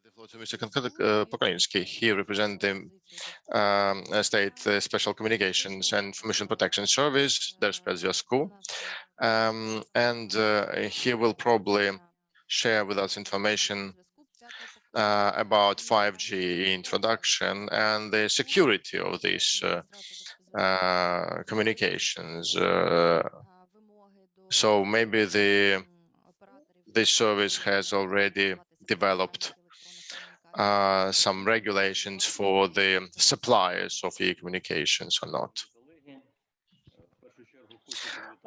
the floor to Mr. Pakalynsky. He represents the State Special Communications and Information Protection Service, their спецзв'язку, and he will probably share with us information about 5G introduction and the security of these communications. So maybe this service has already developed some regulations for the suppliers of e-communications or not.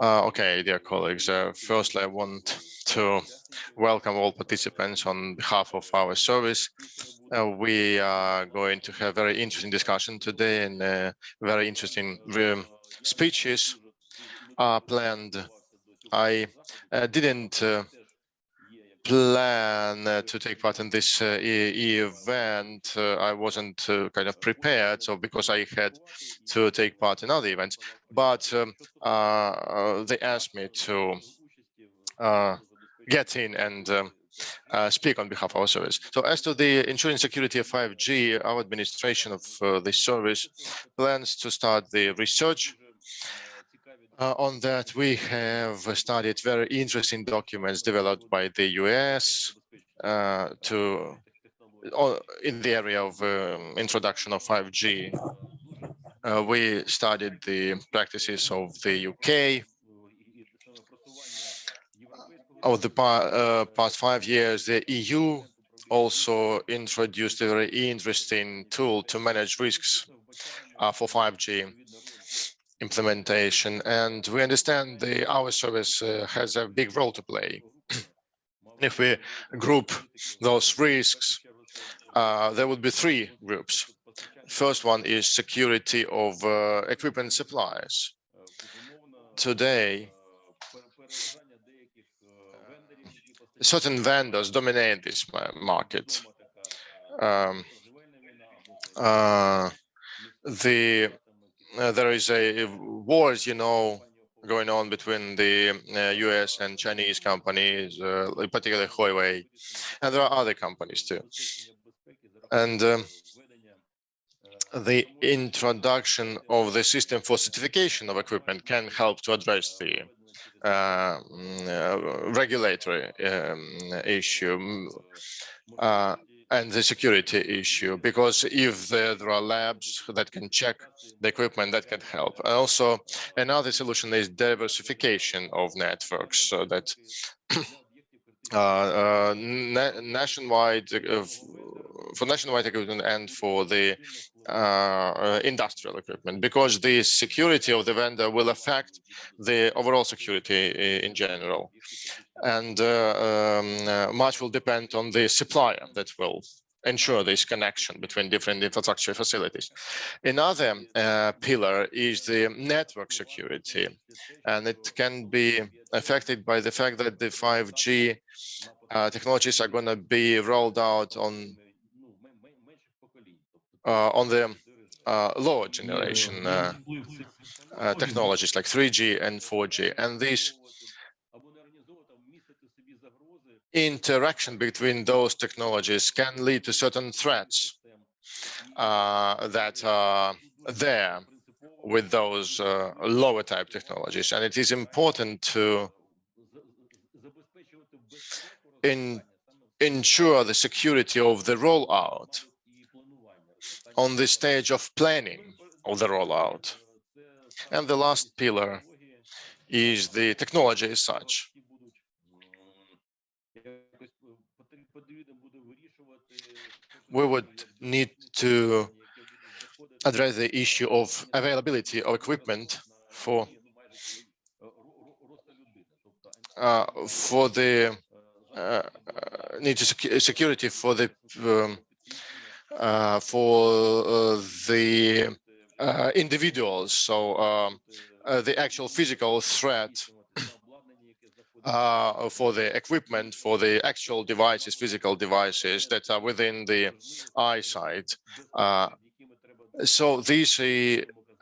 Okay, dear colleagues, firstly, I want to welcome all participants on behalf of our service. We are going to have a very interesting discussion today, and very interesting speeches are planned. I didn't plan to take part in this event. I wasn't kind of prepared, so because I had to take part in other events, but they asked me to get in and speak on behalf of our service. So as to the ensuring security of 5G, our administration of this service plans to start the research on that. We have studied very interesting documents developed by the US in the area of introduction of 5G. We studied the practices of the UK. Over the past 5 years, the EU also introduced a very interesting tool to manage risks for 5G implementation, and we understand our service has a big role to play. If we group those risks, there would be 3 groups. First one is security of equipment suppliers. Today, certain vendors dominate this market. There is a wars, going on between the US and Chinese companies, particularly Huawei, and there are other companies too. And the introduction of the system for certification of equipment can help to address the regulatory issue and the security issue, because if there are labs that can check the equipment, that can help. Also, another solution is diversification of networks, so that nationwide for nationwide equipment and for the industrial equipment, because the security of the vendor will affect the overall security in general, and much will depend on the supplier that will ensure this connection between different infrastructure facilities. Another pillar is the network security, and it can be affected by the fact that the 5G technologies are going to be rolled out on the lower generation technologies like 3G and 4G, and these interaction between those technologies can lead to certain threats that are there with those lower type technologies. And it is important to ensure the security of the rollout on the stage of planning of the rollout. And the last pillar is the technology as such. We would need to address the issue of availability of equipment for the security for the individuals. So the actual physical threat for the equipment, for the actual devices, physical devices that are within the eyesight. So these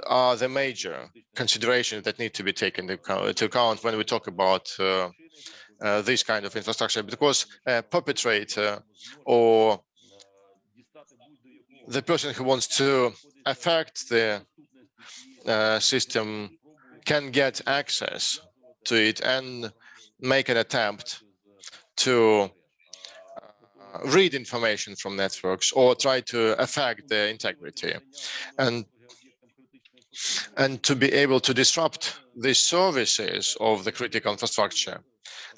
are the major considerations that need to be taken into account when we talk about this kind of infrastructure, because a perpetrator or the person who wants to affect the system can get access to it and make an attempt to read information from networks or try to affect their integrity, and to be able to disrupt the services of the critical infrastructure.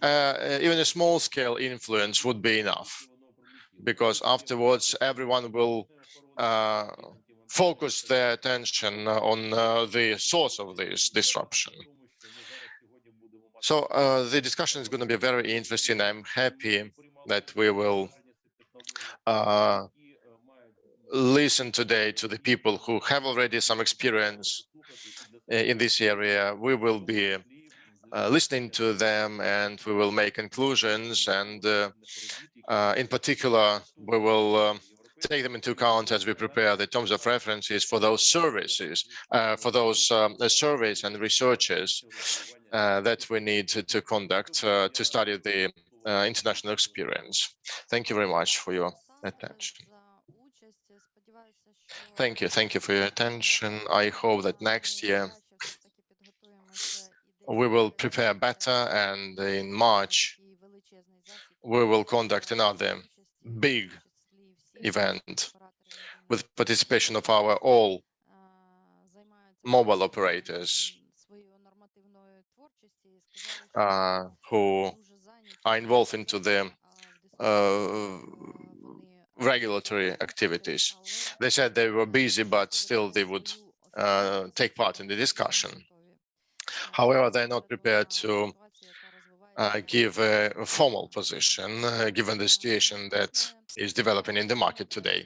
Even a small scale influence would be enough, because afterwards everyone will focus their attention on the source of this disruption. So the discussion is going to be very interesting. I'm happy that we will listen today to the people who have already some experience in this area. We will be listening to them, and we will make conclusions, and in particular we will take them into account as we prepare the terms of references for those services, for those surveys and researches that we need to conduct to study the international experience. Thank you very much for your attention. Thank you for your attention. I hope that next year we will prepare better, and in March we will conduct another big event with participation of our all mobile operators who are involved into the regulatory activities. They said they were busy, but still they would take part in the discussion. However, they're not prepared to give a formal position, given the situation that is developing in the market today.